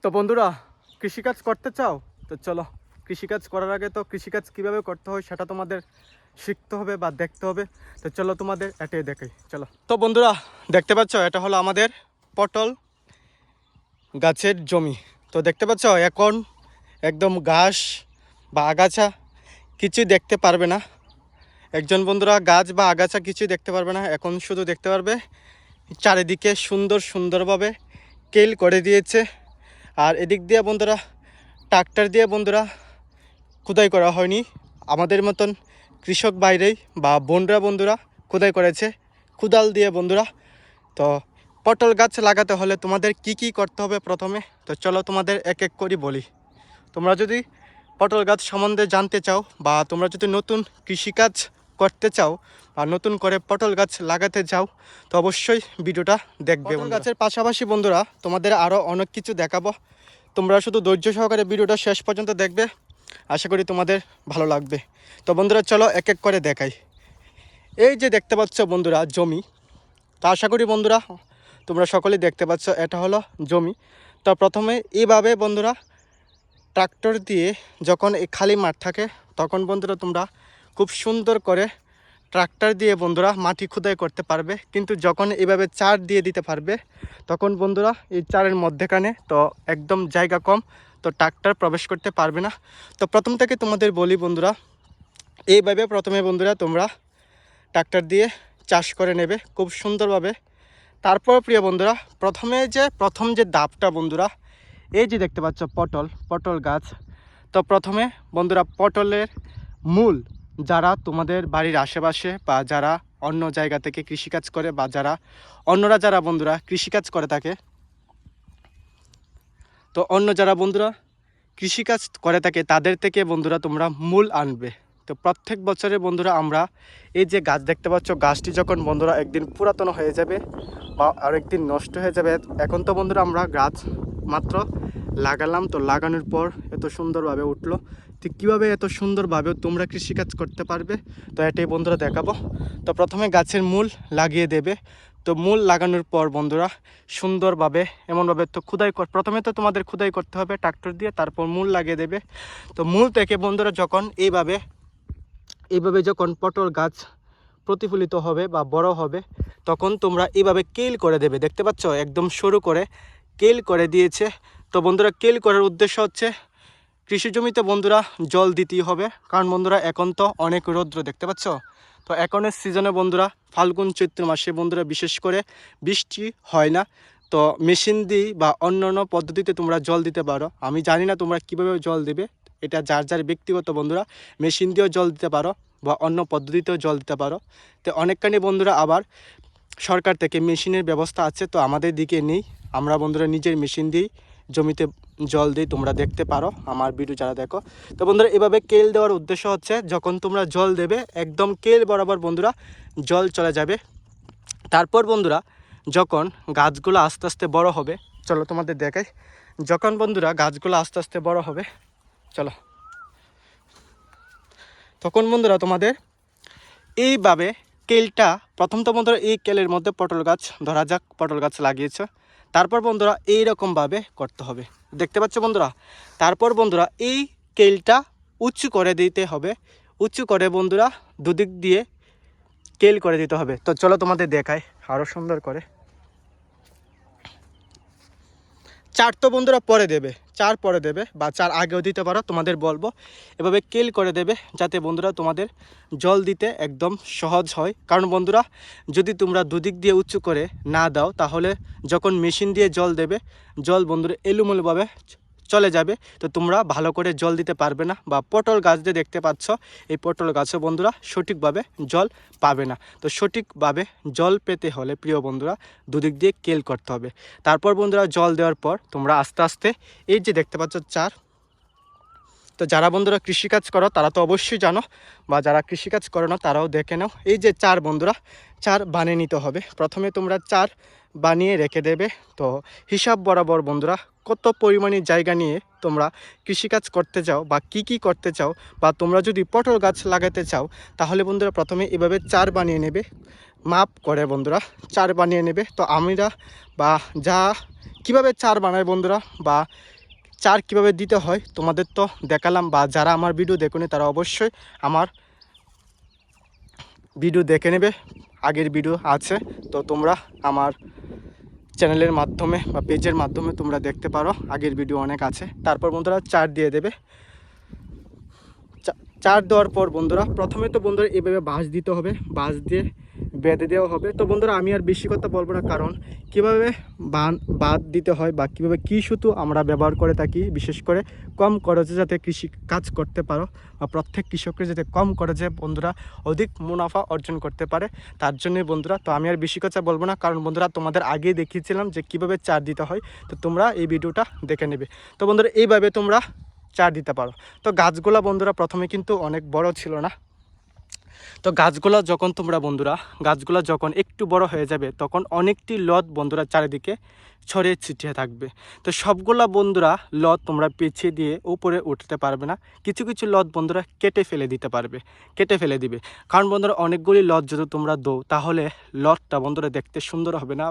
তো বন্ধুরা, কৃষিকাজ করতে চাও? তো চলো, কৃষিকাজ করার আগে তো কৃষিকাজ কিভাবে করতে হয় সেটা তোমাদের শিখতে হবে বা দেখতে হবে। তো চলো তোমাদের এটাই দেখাই, চলো। তো বন্ধুরা, দেখতে পাচ্ছ এটা হলো আমাদের পটল গাছের জমি। তো দেখতে পাচ্ছ এখন একদম ঘাস বা আগাছা কিছুই দেখতে পারবে না। একজন বন্ধুরা গাছ বা আগাছা কিছুই দেখতে পারবে না, এখন শুধু দেখতে পারবে চারিদিকে সুন্দরভাবে কেল করে দিয়েছে। আর এদিক দিয়ে বন্ধুরা ট্রাক্টর দিয়ে বন্ধুরা খোদাই করা হয়নি, আমাদের মতন কৃষক বাইরেই বা বন্ধুরা খোদাই করেছে কোদাল দিয়ে বন্ধুরা। তো পটল গাছ লাগাতে হলে তোমাদের কি করতে হবে প্রথমে, তো চলো তোমাদের এক এক করে বলি। তোমরা যদি পটল গাছ সম্বন্ধে জানতে চাও বা তোমরা যদি নতুন কৃষিকাজ করতে চাও বা নতুন করে পটল গাছ লাগাতে চাও, তো অবশ্যই ভিডিওটা দেখবে। পটল গাছের পাশাপাশি বন্ধুরা তোমাদের আরও অনেক কিছু দেখাবো, তোমরা শুধু ধৈর্য সহকারে ভিডিওটা শেষ পর্যন্ত দেখবে, আশা করি তোমাদের ভালো লাগবে। তো বন্ধুরা চলো এক এক করে দেখাই। এই যে দেখতে পাচ্ছ বন্ধুরা জমি, তো আশা করি বন্ধুরা তোমরা সকলেই দেখতে পাচ্ছ এটা হলো জমি। তো প্রথমে এইভাবে বন্ধুরা ট্রাক্টর দিয়ে যখন এই খালি মাঠ থাকে তখন বন্ধুরা তোমরা খুব সুন্দর করে ট্রাক্টর দিয়ে বন্ধুরা মাটি খোদাই করতে পারবে। কিন্তু যখন এইভাবে চার দিয়ে দিতে পারবে তখন বন্ধুরা এই চারের মধ্যেখানে তো একদম জায়গা কম, তো ট্রাক্টর প্রবেশ করতে পারবে না। তো প্রথম থেকে তোমাদের বলি বন্ধুরা, এইভাবে প্রথমে বন্ধুরা তোমরা ট্রাক্টর দিয়ে চাষ করে নেবে খুব সুন্দরভাবে। তারপর প্রিয় বন্ধুরা প্রথম যে ধাপটা বন্ধুরা, এই যে দেখতে পাচ্ছ পটল গাছ। তো প্রথমে বন্ধুরা পটলের মূল যারা তোমাদের বাড়ির আশেপাশে বা যারা অন্য জায়গা থেকে কৃষিকাজ করে বা অন্যরা যারা বন্ধুরা কৃষিকাজ করে থাকে, তো যারা বন্ধুরা কৃষিকাজ করে থাকে তাদের থেকে বন্ধুরা তোমরা মূল আনবে। তো প্রত্যেক বছরে বন্ধুরা আমরা এই যে গাছ দেখতে পাচ্ছ, গাছটি যখন বন্ধুরা একদিন পুরাতন হয়ে যাবে বা আরেকদিন নষ্ট হয়ে যাবে, এখন তো বন্ধুরা আমরা গাছ মাত্র লাগালাম, তো লাগানোর পর এত সুন্দরভাবে উঠলো। তো কীভাবে এত সুন্দরভাবে তোমরা কৃষিকাজ করতে পারবে, তো এটাই বন্ধুরা দেখাবো। তো প্রথমে গাছের মূল লাগিয়ে দেবে। তো মূল লাগানোর পর বন্ধুরা সুন্দরভাবে এমনভাবে তো প্রথমে তো তোমাদের খোদাই করতে হবে ট্রাক্টর দিয়ে, তারপর মূল লাগিয়ে দেবে। তো মূল থেকে বন্ধুরা যখন এইভাবে যখন পটল গাছ প্রতিফলিত হবে বা বড় হবে, তখন তোমরা এইভাবে কেল করে দেবে। দেখতে পাচ্ছ একদম সরু করে কেল করে দিয়েছে। তো বন্ধুরা কেল করার উদ্দেশ্য হচ্ছে কৃষি জমিতে বন্ধুরা জল দিতেই হবে, কারণ বন্ধুরা এখন তো অনেক রৌদ্র দেখতে পাচ্ছ। তো এখনের সিজনে বন্ধুরা ফাল্গুন চৈত্র মাসে বন্ধুরা বিশেষ করে বৃষ্টি হয় না। তো মেশিন দিয়ে বা অন্যান্য পদ্ধতিতে তোমরা জল দিতে পারো, আমি জানি না তোমরা কীভাবে জল দেবে, এটা যার ব্যক্তিগত বন্ধুরা। মেশিন দিয়েও জল দিতে পারো বা অন্য পদ্ধতিতেও জল দিতে পারো। তো অনেকখানি বন্ধুরা আবার সরকার থেকে মেশিনের ব্যবস্থা আছে, তো আমাদের দিকে নেই, আমরা বন্ধুরা নিজের মেশিন দিয়েই জমিতে জল দিই, তোমরা দেখতে পারো আমার ভিডিও যারা দেখো। তো বন্ধুরা এভাবে কেল দেওয়ার উদ্দেশ্য হচ্ছে যখন তোমরা জল দেবে একদম কেল বরাবর বন্ধুরা জল চলে যাবে। তারপর বন্ধুরা যখন গাছগুলো আস্তে আস্তে বড় হবে, চলো তোমাদের দেখাই। যখন বন্ধুরা গাছগুলো আস্তে আস্তে বড় হবে, চলো, তখন বন্ধুরা তোমাদের এইভাবে কেলটা প্রথম তো বন্ধুরা এই কেলের মধ্যে পটল গাছ, ধরা যাক পটল গাছ লাগিয়েছে, তারপর বন্ধুরা এইরকমভাবে করতে হবে, দেখতে পাচ্ছ বন্ধুরা। তারপর বন্ধুরা এই কেলটা উঁচু করে দিতে হবে, উঁচু করে বন্ধুরা দুদিক দিয়ে কেল করে দিতে হবে। তো চলো তোমাদের দেখায় আরও সুন্দর করে। চার তো বন্ধুরা পরে দেবে, চার পরে দেবে বা চার আগেও দিতে পারো, তোমাদের বলবো। এভাবে কেল করে দেবে যাতে বন্ধুরা তোমাদের জল দিতে একদম সহজ হয়। কারণ বন্ধুরা যদি তোমরা দুদিক দিয়ে উঁচু করে না দাও, তাহলে যখন মেশিন দিয়ে জল দেবে জল বন্ধুরা এলোমেলোভাবে চলে যাবে, তো তোমরা ভালো করে জল দিতে পারবে না। বা পটল গাছ যে দেখতে পাচ্ছ, এই পটল গাছও বন্ধুরা সঠিকভাবে জল পাবে না। তো সঠিকভাবে জল পেতে হলে প্রিয় বন্ধুরা দুদিক দিয়ে কেল করতে হবে। তারপর বন্ধুরা জল দেওয়ার পর তোমরা আস্তে আস্তে এই যে দেখতে পাচ্ছ চার, তো যারা বন্ধুরা কৃষিকাজ করো তারা তো অবশ্যই জানো, বা যারা কৃষিকাজ করো না তারাও দেখে নাও। এই যে চার বন্ধুরা চার বানিয়ে নিতে হবে, প্রথমে তোমরা চার বানিয়ে রেখে দেবে। তো হিসাব বরাবর বন্ধুরা কত পরিমাণে জায়গা নিয়ে তোমরা কৃষিকাজ করতে চাও বা কি করতে চাও, বা তোমরা যদি পটল গাছ লাগাতে চাও, তাহলে বন্ধুরা প্রথমে এভাবে চার বানিয়ে নেবে, মাপ করে বন্ধুরা চার বানিয়ে নেবে। তো আমরা বা যা কিভাবে চার বানায় বন্ধুরা, বা চার কিভাবে দিতে হয় তোমাদের তো দেখালাম, বা যারা আমার ভিডিও দেখোনি তারা অবশ্যই আমার ভিডিও দেখে নেবে, আগের ভিডিও আছে, তো তোমরা আমার চ্যানেলের মাধ্যমে বা পেজের মাধ্যমে তোমরা দেখতে পারো, আগের ভিডিও অনেক আছে। তারপর বন্ধুরা চার দিয়ে দেবে। চার দেওয়ার পর বন্ধুরা প্রথমে তো বন্ধুরা এভাবে বাঁশ দিতে হবে, বাঁশ দিয়ে বেঁধে দেওয়া হবে। তো বন্ধুরা আমি আর বেশি কথা বলবো না, কারণ কীভাবে বাঁধ দিতে হয় বা কীভাবে কী সুতো আমরা ব্যবহার করে থাকি, বিশেষ করে কম খরচে যাতে কৃষি কাজ করতে পারো, বা প্রত্যেক কৃষকের যাতে কম খরচে বন্ধুরা অধিক মুনাফা অর্জন করতে পারে, তার জন্যই বন্ধুরা। তো আমি আর বেশি কথা বলবো না, কারণ বন্ধুরা তোমাদের আগেই দেখিয়েছিলাম যে কীভাবে চার দিতে হয়, তো তোমরা এই ভিডিওটা দেখে নেবে। তো বন্ধুরা এইভাবে তোমরা চার দিতে পারো। তো গাছগুলা বন্ধুরা প্রথমে কিন্তু অনেক বড় ছিল না, তো গাছগুলা যখন তোমরা বন্ধুরা গাছগুলা যখন একটু বড় হয়ে যাবে তখন অনেকটি লত বন্ধুরা চারিদিকে ছড়িয়ে ছিটিয়ে থাকবে। তো সবগুলা বন্ধুরা লত তোমরা পেঁচিয়ে দিয়ে উপরে উঠতে পারবে না, কিছু কিছু লত বন্ধুরা কেটে ফেলে দিবে। কারণ বন্ধুরা অনেকগুলি লত যদি তোমরা দো তাহলে লতটা বন্ধুরা দেখতে সুন্দর হবে না,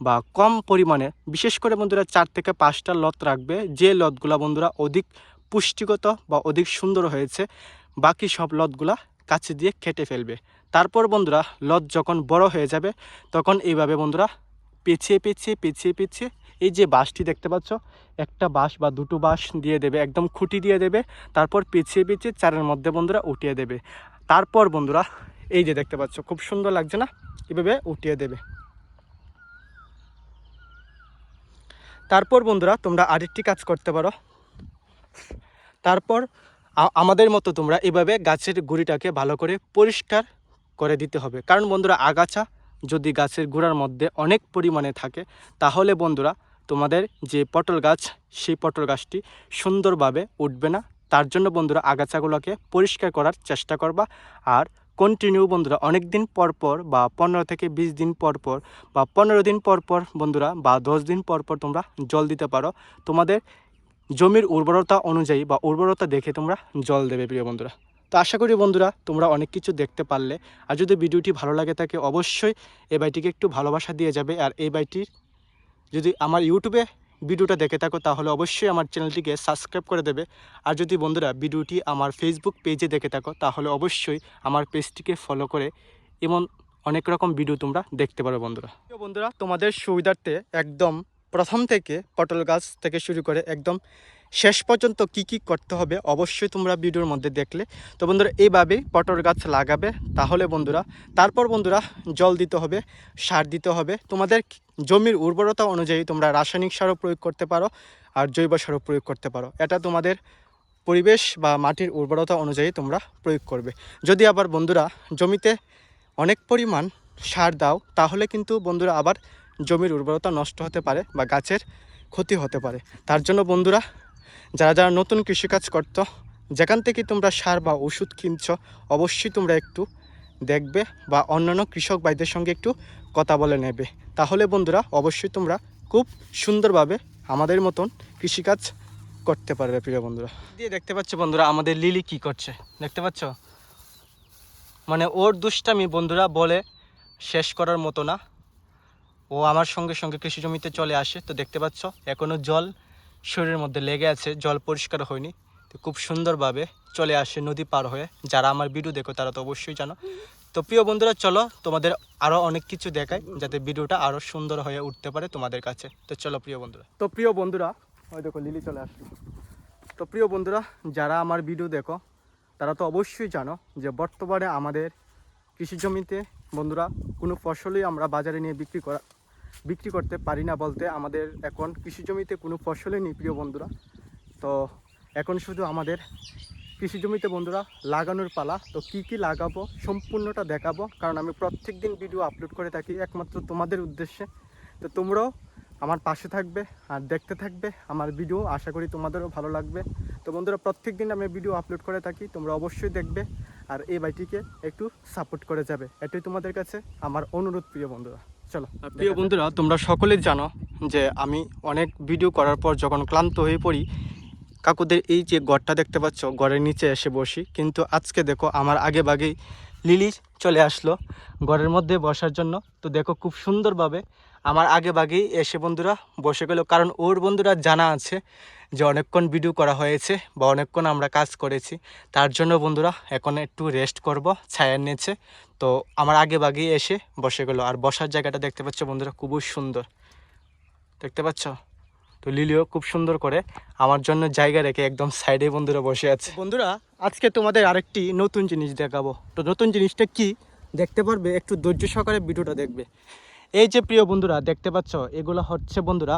বা কম পরিমাণে, বিশেষ করে বন্ধুরা 4 থেকে 5টা লত রাখবে, যে লতগুলা বন্ধুরা অধিক পুষ্টিগত বা অধিক সুন্দর হয়েছে, বাকি সব লতগুলা কাছে দিয়ে কেটে ফেলবে। তারপর বন্ধুরা লত যখন বড় হয়ে যাবে তখন এইভাবে বন্ধুরা পেঁচিয়ে এই যে বাঁশটি দেখতে পাচ্ছ, একটা বাঁশ বা দুটো বাঁশ দিয়ে দেবে, একদম খুঁটি দিয়ে দেবে, তারপর পেঁচিয়ে চারের মধ্যে বন্ধুরা উঠিয়ে দেবে। তারপর বন্ধুরা এই যে দেখতে পাচ্ছ, খুব সুন্দর লাগছে না, এভাবে উঠিয়ে দেবে। তারপর বন্ধুরা তোমরা আরেকটি কাজ করতে পারো, তারপর আমাদের মতো তোমরা এভাবে গাছের গুঁড়িটাকে ভালো করে পরিষ্কার করে দিতে হবে। কারণ বন্ধুরা আগাছা যদি গাছের গুঁড়ার মধ্যে অনেক পরিমাণে থাকে তাহলে বন্ধুরা তোমাদের যে পটল গাছ, সেই পটল গাছটি সুন্দরভাবে উঠবে না। তার জন্য বন্ধুরা আগাছাগুলোকে পরিষ্কার করার চেষ্টা করবা। আর কন্টিনিউ বন্ধুরা অনেক দিন পর পর বা 15 থেকে 20 দিন পর পর বা 15 দিন পর পর বন্ধুরা বা 10 দিন পর পর তোমরা জল দিতে পারো। তোমাদের জমির উর্বরতা অনুযায়ী বা উর্বরতা দেখে তোমরা জল দেবে প্রিয় বন্ধুরা। তো আশা করি বন্ধুরা তোমরা অনেক কিছু দেখতে পারলে। আর যদি ভিডিওটি ভালো লাগে থাকে অবশ্যই এই ভাইটিকে একটু ভালোবাসা দিয়ে যাবে। আর এই ভাইটির যদি আমার ইউটিউবে ভিডিওটা দেখে থাকো তাহলে অবশ্যই আমার চ্যানেলটিকে সাবস্ক্রাইব করে দেবে। আর যদি বন্ধুরা ভিডিওটি আমার ফেসবুক পেজে দেখে থাকো তাহলে অবশ্যই আমার পেজটিকে ফলো করে এমন অনেক রকম ভিডিও তোমরা দেখতে পারো বন্ধুরা। বন্ধুরা তোমাদের সুবিধার্থে একদম প্রথম থেকে পটল গাছ থেকে শুরু করে একদম শেষ পর্যন্ত কি কি করতে হবে অবশ্যই তোমরা ভিডিওর মধ্যে দেখলে। তো বন্ধুরা এইভাবে পটল গাছ লাগাবে, তাহলে বন্ধুরা তারপর বন্ধুরা জল দিতে হবে, সার দিতে হবে। তোমাদের জমির উর্বরতা অনুযায়ী তোমরা রাসায়নিক সারও প্রয়োগ করতে পারো আর জৈব সারও প্রয়োগ করতে পারো, এটা তোমাদের পরিবেশ বা মাটির উর্বরতা অনুযায়ী তোমরা প্রয়োগ করবে। যদি আবার বন্ধুরা জমিতে অনেক পরিমাণ সার দাও তাহলে কিন্তু বন্ধুরা আবার জমির উর্বরতা নষ্ট হতে পারে বা গাছের ক্ষতি হতে পারে। তার জন্য বন্ধুরা যারা যারা নতুন কৃষিকাজ করতো, যেখান থেকে তোমরা সার বা ওষুধ কিনছো অবশ্যই তোমরা একটু দেখবে বা অন্যান্য কৃষক ভাইদের সঙ্গে একটু কথা বলে নেবে, তাহলে বন্ধুরা অবশ্যই তোমরা খুব সুন্দরভাবে আমাদের মতন কৃষিকাজ করতে পারবে প্রিয় বন্ধুরা। দিয়ে দেখতে পাচ্ছ বন্ধুরা আমাদের লিলি কি করছে, দেখতে পাচ্ছ, মানে ওর দুষ্টামি বন্ধুরা বলে শেষ করার মতো না। ও আমার সঙ্গে সঙ্গে কৃষি জমিতে চলে আসে, তো দেখতে পাচ্ছ এখনও জল শরীরের মধ্যে লেগে আছে, জল পরিষ্কার হয়নি, তো খুব সুন্দরভাবে চলে আসে নদী পার হয়ে। যারা আমার ভিডিও দেখো তারা তো অবশ্যই জানো। তো প্রিয় বন্ধুরা চলো তোমাদের আরও অনেক কিছু দেখাই যাতে ভিডিওটা আরও সুন্দর হয়ে উঠতে পারে তোমাদের কাছে। তো চলো প্রিয় বন্ধুরা। তো প্রিয় বন্ধুরা ওই দেখো লিলি চলে আসলো। তো প্রিয় বন্ধুরা যারা আমার ভিডিও দেখো তারা তো অবশ্যই জানো যে বর্তমানে আমাদের কৃষি জমিতে বন্ধুরা কোনো ফসলই আমরা বাজারে নিয়ে বিক্রি করতে পারি না, বলতে আমাদের এখন কৃষি জমিতে কোনো ফসলই নেই প্রিয় বন্ধুরা। তো এখন শুধু আমাদের কৃষি জমিতে বন্ধুরা লাগানোর পালা। তো কি কি লাগাবো সম্পূর্ণটা দেখাবো, কারণ আমি প্রত্যেক দিন ভিডিও আপলোড করে থাকি একমাত্র তোমাদের উদ্দেশ্যে। তো তোমরাও আমার পাশে থাকবে আর দেখতে থাকবে আমার ভিডিও, আশা করি তোমাদেরও ভালো লাগবে। তো বন্ধুরা প্রত্যেক দিন আমি ভিডিও আপলোড করে থাকি, তোমরা অবশ্যই দেখবে আর এই ভাইটিকে একটু সাপোর্ট করে যাবে, এটাই তোমাদের কাছে আমার অনুরোধ প্রিয় বন্ধুরা। চলো প্রিয় বন্ধুরা তোমরা সকলেই জানো যে আমি অনেক ভিডিও করার পর যখন ক্লান্ত হয়ে পড়ি কাকুদের এই যে গড়টা দেখতে পাচ্ছ গড়ের নিচে এসে বসি, কিন্তু আজকে দেখো আমার আগে ভাগেই লিলি চলে আসলো গড়ের মধ্যে বসার জন্য। তো দেখো খুব সুন্দরভাবে আমার আগে ভাগেই এসে বন্ধুরা বসে গেল, কারণ ওর বন্ধুরা জানা আছে যে অনেকক্ষণ ভিডিও করা হয়েছে বা অনেকক্ষণ আমরা কাজ করেছি, তার জন্য বন্ধুরা এখন একটু রেস্ট করব ছায়ার নিচে। তো আমার আগে ভাগেই এসে বসে গেল। আর বসার জায়গাটা দেখতে পাচ্ছ বন্ধুরা, খুবই সুন্দর, দেখতে পাচ্ছ? তো লিলিও খুব সুন্দর করে আমার জন্য জায়গা রেখে একদম সাইডে বন্ধুরা বসে আছে। বন্ধুরা আজকে তোমাদের আরেকটি নতুন জিনিস দেখাবো। তো নতুন জিনিসটা কি দেখতে পারবে, একটু ধৈর্য সহকারে ভিডিওটা দেখবে। এই যে প্রিয় বন্ধুরা দেখতে পাচ্ছ, এগুলো হচ্ছে বন্ধুরা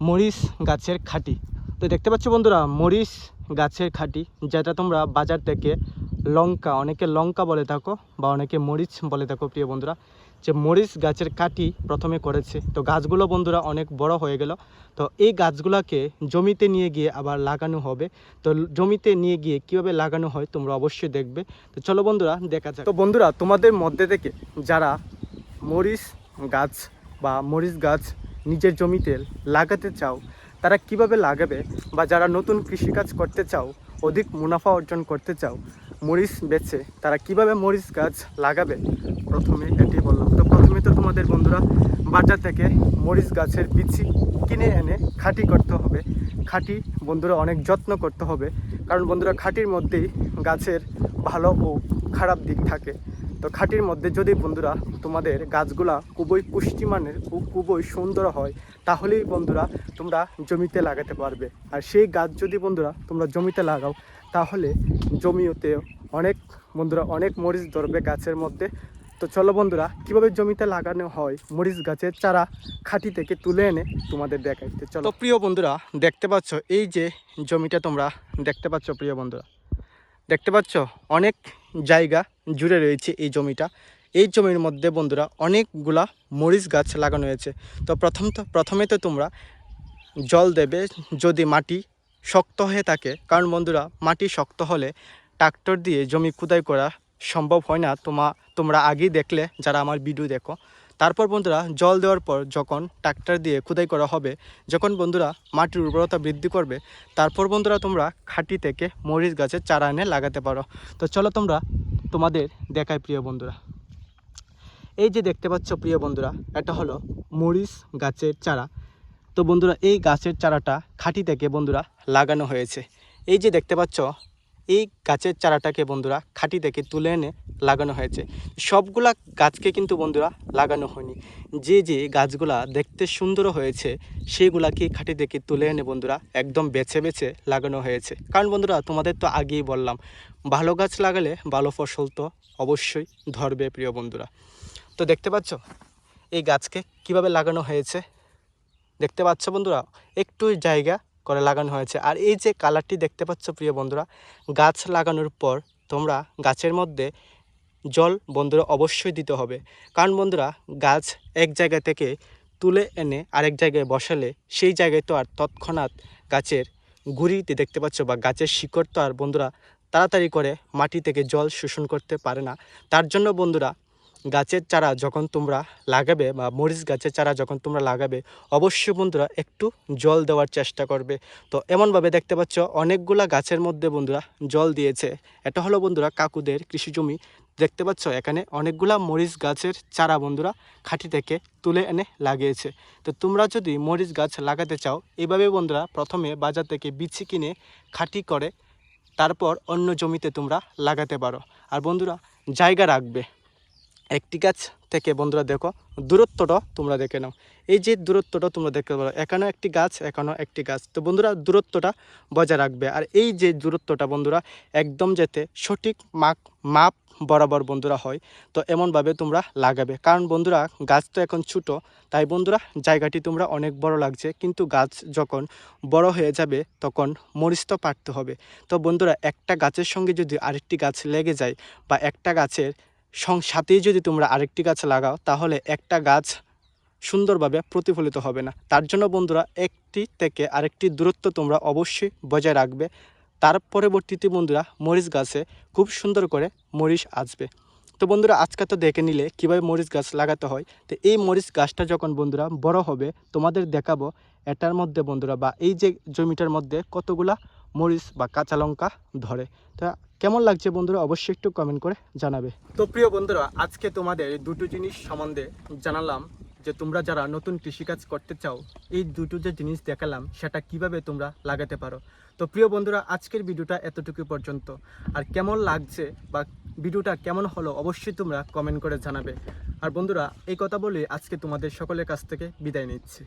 মরিচ গাছের খাঁটি। তো দেখতে পাচ্ছ বন্ধুরা, মরিচ গাছের খাঁটি, যেটা তোমরা বাজার থেকে লঙ্কা, অনেকে লঙ্কা বলে থাকো বা অনেকে মরিচ বলে থাকো প্রিয় বন্ধুরা, যে মরিচ গাছের কাটি প্রথমে করেছে। তো গাছগুলো বন্ধুরা অনেক বড় হয়ে গেল। তো এই গাছগুলোকে জমিতে নিয়ে গিয়ে আবার লাগানো হবে। তো জমিতে নিয়ে গিয়ে কীভাবে লাগানো হয় তোমরা অবশ্যই দেখবে। তো চলো বন্ধুরা দেখা যাক। তো বন্ধুরা তোমাদের মধ্যে থেকে যারা মরিচ গাছ বা মরিচ গাছ নিজের জমিতে লাগাতে চাও, তারা কিভাবে লাগাবে, বা যারা নতুন কৃষিকাজ করতে চাও, অধিক মুনাফা অর্জন করতে চাও মরিচ বেচে, তারা কিভাবে মরিচ গাছ লাগাবে, প্রথমে এটি বললাম। তো প্রথমে তো তোমাদের বন্ধুরা বাজার থেকে মরিচ গাছের বিচি কিনে এনে খাঁটি করতে হবে। খাঁটি বন্ধুরা অনেক যত্ন করতে হবে, কারণ বন্ধুরা খাঁটির মধ্যেই গাছের ভালো ও খারাপ দিক থাকে। তো খাঁটির মধ্যে যদি বন্ধুরা তোমাদের গাছগুলা খুবই পুষ্টিমানের ও খুবই সুন্দর হয়, তাহলেই বন্ধুরা তোমরা জমিতে লাগাতে পারবে। আর সেই গাছ যদি বন্ধুরা তোমরা জমিতে লাগাও, তাহলে জমিতে অনেক বন্ধুরা অনেক মরিচ ধরবে গাছের মধ্যে। তো চলো বন্ধুরা কীভাবে জমিতে লাগানো হয় মরিচ গাছের চারা খাঁটি থেকে তুলে এনে তোমাদের দেখাই। তো চলো প্রিয় বন্ধুরা দেখতে পাচ্ছ, এই যে জমিটা তোমরা দেখতে পাচ্ছ প্রিয় বন্ধুরা, দেখতে পাচ্ছ অনেক জায়গা জুড়ে রয়েছে এই জমিটা। এই জমির মধ্যে বন্ধুরা অনেকগুলা মরিচ গাছ লাগানো হয়েছে। তো প্রথমে তো তোমরা জল দেবে যদি মাটি শক্ত হয়ে থাকে, কারণ বন্ধুরা মাটি শক্ত হলে ট্রাক্টর দিয়ে জমি খুদাই করা সম্ভব হয় না। তোমরা আগেই দেখলে যারা আমার ভিডিও দেখো। তারপর বন্ধুরা জল দেওয়ার পর যখন ট্রাক্টর দিয়ে খুদাই করা হবে, যখন বন্ধুরা মাটির উর্বরতা বৃদ্ধি করবে, তারপর বন্ধুরা তোমরা খাঁটি থেকে মরিচ গাছের চারা এনে লাগাতে পারো। তো চলো তোমাদের দেখাই প্রিয় বন্ধুরা। এই যে দেখতে পাচ্ছ প্রিয় বন্ধুরা, এটা হলো মরিচ গাছের চারা। তো বন্ধুরা এই গাছের চারাটা খাঁটি থেকে বন্ধুরা লাগানো হয়েছে। এই যে দেখতে পাচ্ছ এই গাছের চারাটাকে বন্ধুরা খাঁটি থেকে তুলে এনে লাগানো হয়েছে। সবগুলা গাছকে কিন্তু বন্ধুরা লাগানো হয়নি, যে যে গাছগুলা দেখতে সুন্দর হয়েছে সেইগুলাকে খাঁটি থেকে তুলে এনে বন্ধুরা একদম বেছে বেছে লাগানো হয়েছে। কারণ বন্ধুরা তোমাদের তো আগেই বললাম, ভালো গাছ লাগালে ভালো ফসল তো অবশ্যই ধরবে প্রিয় বন্ধুরা। তো দেখতে পাচ্ছ এই গাছকে কিভাবে লাগানো হয়েছে, দেখতে পাচ্ছ বন্ধুরা একটু জায়গা করে লাগানো হয়েছে। আর এই যে কালারটি দেখতে পাচ্ছ প্রিয় বন্ধুরা, গাছ লাগানোর পর তোমরা গাছের মধ্যে জল বন্ধুরা অবশ্যই দিতে হবে। কারণ বন্ধুরা গাছ এক জায়গা থেকে তুলে এনে আরেক জায়গায় বসালে সেই জায়গায় তো আর তৎক্ষণাৎ গাছের গুঁড়িতে দেখতে পাচ্ছ বা গাছের শিকড় তো আর বন্ধুরা তাড়াতাড়ি করে মাটি থেকে জল শোষণ করতে পারে না। তার জন্য বন্ধুরা গাছের চারা যখন তোমরা লাগাবে বা মরিচ গাছের চারা যখন তোমরা লাগাবে, অবশ্যই বন্ধুরা একটু জল দেওয়ার চেষ্টা করবে। তো এমনভাবে দেখতে পাচ্ছ অনেকগুলা গাছের মধ্যে বন্ধুরা জল দিয়েছে। এটা হলো বন্ধুরা কাকুদের কৃষি জমি। দেখতে পাচ্ছ এখানে অনেকগুলা মরিচ গাছের চারা বন্ধুরা খাঁটি থেকে তুলে এনে লাগিয়েছে। তো তোমরা যদি মরিচ গাছ লাগাতে চাও, এইভাবে বন্ধুরা প্রথমে বাজার থেকে বিচি কিনে খাঁটি করে তারপর অন্য জমিতে তোমরা লাগাতে পারো। আর বন্ধুরা জায়গা রাখবে, একটি গাছ থেকে বন্ধুরা দেখো দূরত্বটা তোমরা দেখে নাও। এই যে দূরত্বটা তোমরা দেখতে পারো, এখানেও একটি গাছ, এখানেও একটি গাছ। তো বন্ধুরা দূরত্বটা বজায় রাখবে। আর এই যে দূরত্বটা বন্ধুরা একদম যাতে সঠিক মাপ বরাবর বন্ধুরা হয়, তো এমনভাবে তোমরা লাগাবে। কারণ বন্ধুরা গাছ তো এখন ছোটো, তাই বন্ধুরা জায়গাটি তোমরা অনেক বড় লাগছে, কিন্তু গাছ যখন বড় হয়ে যাবে তখন মরিচ তো পাড়তে হবে। তো বন্ধুরা একটা গাছের সঙ্গে যদি আরেকটি গাছ লেগে যায় বা একটা গাছের সাথেই যদি তোমরা আরেকটি গাছ লাগাও, তাহলে একটা গাছ সুন্দরভাবে প্রতিফলিত হবে না। তার জন্য বন্ধুরা একটি থেকে আরেকটি দূরত্ব তোমরা অবশ্যই বজায় রাখবে। তার পরবর্তীতে বন্ধুরা মরিচ গাছে খুব সুন্দর করে মরিচ আসবে। তো বন্ধুরা আজকে তো দেখে নিলে কীভাবে মরিচ গাছ লাগাতে হয়। তো এই মরিচ গাছটা যখন বন্ধুরা বড় হবে তোমাদের দেখাবো এটার মধ্যে বন্ধুরা বা এই যে জমিটার মধ্যে কতগুলা মরিচ বা কাঁচা লঙ্কা ধরে। তা কেমন লাগছে বন্ধুরা অবশ্যই একটু কমেন্ট করে জানাবে। তো প্রিয় বন্ধুরা আজকে তোমাদের দুটো জিনিস সম্বন্ধে জানালাম। যে তোমরা যারা নতুন কৃষিকাজ করতে চাও এই দুটো যে জিনিস দেখালাম সেটা কিভাবে তোমরা লাগাতে পারো। তো প্রিয় বন্ধুরা, আজকের ভিডিওটা এতটুকু পর্যন্ত। আর কেমন লাগছে বা ভিডিওটা কেমন হলো অবশ্যই তোমরা কমেন্ট করে জানাবে। আর বন্ধুরা, এই কথা বলে আজকে তোমাদের সকলের কাছ থেকে বিদায় নিচ্ছি।